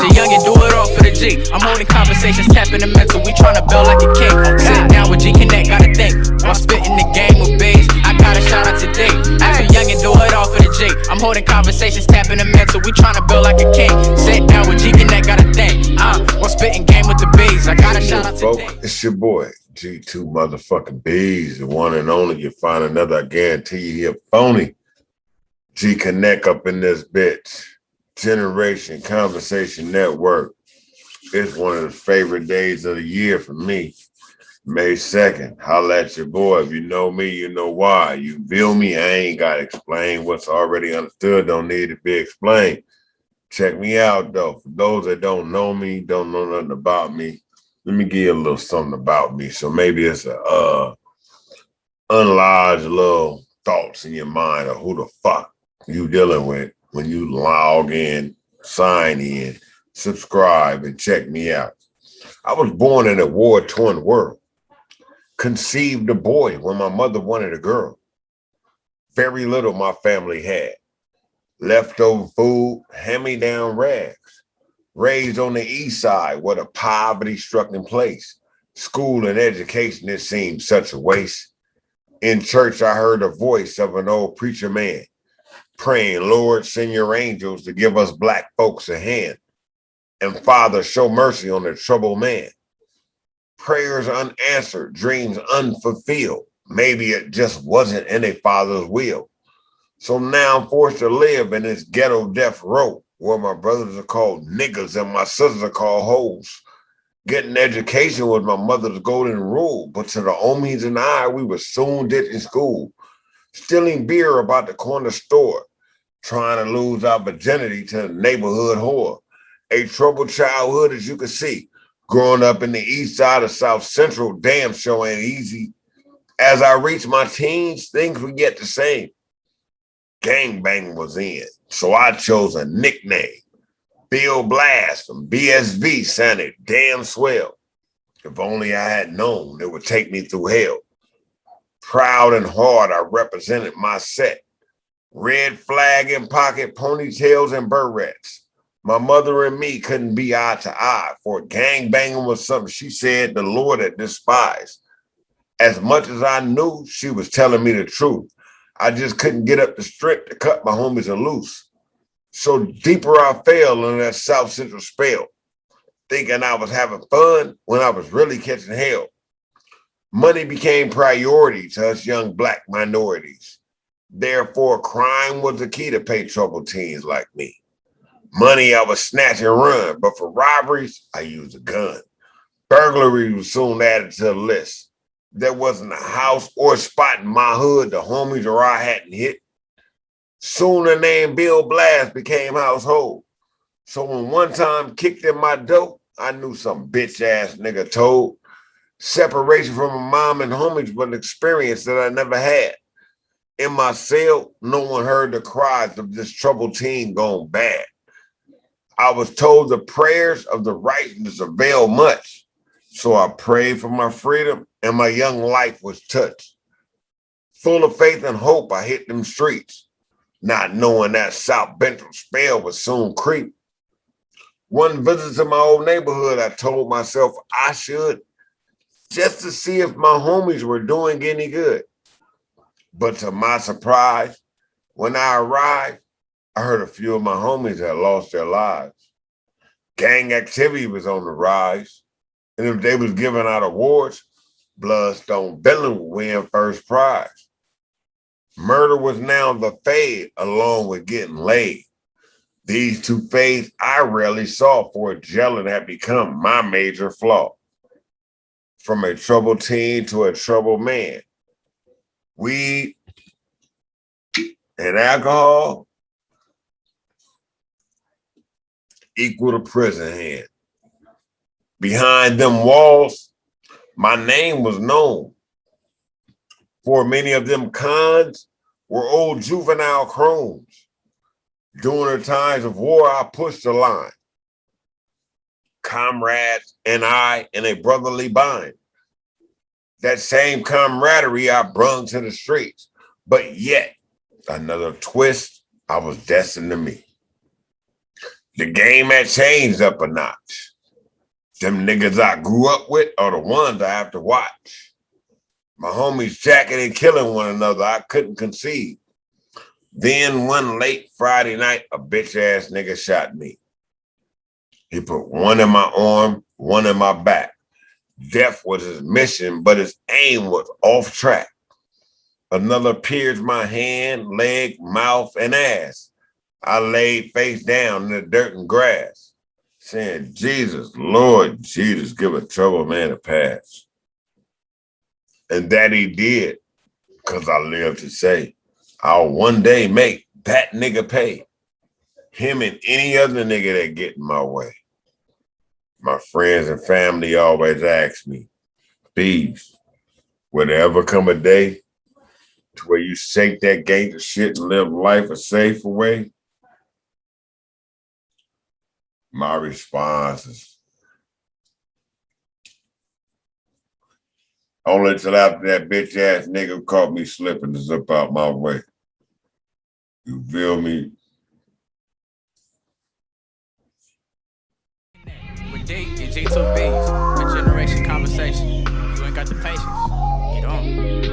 a youngin', do it all for the G. I'm holding conversations, tapping the mental. We tryna build like a king. Sitting down with Gconnet, gotta think. While spitting the game with Beez, I gotta shout out today. As a youngin', do it all for the G. I'm holding conversations, tapping the mental. We tryna build like a king. Sit down with Gconnet, gotta think. While spitting game with the Beez, I gotta shout out today. It's your boy, Gee2Beez, the one and only. You find another, I guarantee you hear phony. Gconnet up in this bitch. Generation Conversation Network. It's one of the favorite days of the year for me. May 2nd. Holla at your boy. If you know me, you know why. You feel me? I ain't got to explain what's already understood. Don't need to be explained. Check me out, though. For those that don't know me, don't know nothing about me, let me give you a little something about me. So maybe it's a unlodged little thoughts in your mind of who the fuck you dealing with when you log in, sign in, subscribe, and check me out. I was born in a war-torn world. Conceived a boy when my mother wanted a girl. Very little my family had. Leftover food, hand-me-down rags. Raised on the east side where the poverty struck in place. School and education, it seemed such a waste. In church, I heard the voice of an old preacher man praying, Lord, send your angels to give us black folks a hand. And Father, show mercy on the troubled man. Prayers unanswered, dreams unfulfilled. Maybe it just wasn't in a father's will. So now I'm forced to live in this ghetto death row where my brothers are called niggas and my sisters are called hoes. Getting education was my mother's golden rule, but to the homies and I, we were soon ditching school. Stealing beer about the corner store, trying to lose our virginity to the neighborhood whore. A troubled childhood, as you can see. Growing up in the east side of South Central, damn sure ain't easy. As I reached my teens, things were yet the same. Gangbang was in, so I chose a nickname. Billblast from BSV sounded damn swell. If only I had known it would take me through hell. Proud and hard, I represented my set. Red flag in pocket, ponytails and barrettes. My mother and me couldn't be eye to eye, for gangbanging was something she said the Lord had despised. As much as I knew, she was telling me the truth. I just couldn't get up the strength to cut my homies loose. So deeper I fell in that South Central spell, thinking I was having fun when I was really catching hell. Money became priority to us young black minorities. Therefore, crime was the key to pay troubled teens like me. Money I would snatch and run, but for robberies, I used a gun. Burglary was soon added to the list. There wasn't a house or spot in my hood the homies or I hadn't hit. Soon the name Billblast became household. So when one time kicked in my dope, I knew some bitch ass nigga told. Separation from my mom and homies was an experience that I never had. In my cell, no one heard the cries of this troubled teen gone bad. I was told the prayers of the righteous avail much. So I prayed for my freedom and my young life was touched. Full of faith and hope, I hit them streets, not knowing that South Central spell would soon creep. One visit to my old neighborhood, I told myself I should, just to see if my homies were doing any good. But to my surprise, when I arrived, I heard a few of my homies had lost their lives. Gang activity was on the rise. And if they was giving out awards, Bloodstone Billin would win first prize. Murder was now the fade along with getting laid. These two fades I rarely saw, for gelling had become my major flaw. From a troubled teen to a troubled man. Weed and alcohol equal to prison hand. Behind them walls, my name was known. For many of them cons were old juvenile crones. During the times of war, I pushed the line. Comrades and I in a brotherly bind. That same camaraderie I brung to the streets, but yet another twist I was destined to meet. The game had changed up a notch. Them niggas I grew up with are the ones I have to watch. My homies jacking and killing one another, I couldn't conceive. Then one late Friday night, a bitch ass nigga shot me. He put one in my arm, one in my back. Death was his mission, but his aim was off track. Another pierced my hand, leg, mouth, and ass. I laid face down in the dirt and grass, saying, Jesus, Lord Jesus, give a troubled man a pass. And that he did, because I live to say, I'll one day make that nigga pay. Him and any other nigga that get in my way. My friends and family always ask me, Beez, will there ever come a day to where you shake that gate of shit and live life a safer way? My response is, only till after that bitch ass nigga caught me slipping to zip out my way. You feel me? With D and G2Beez, a generation conversation. If you ain't got the patience, get on.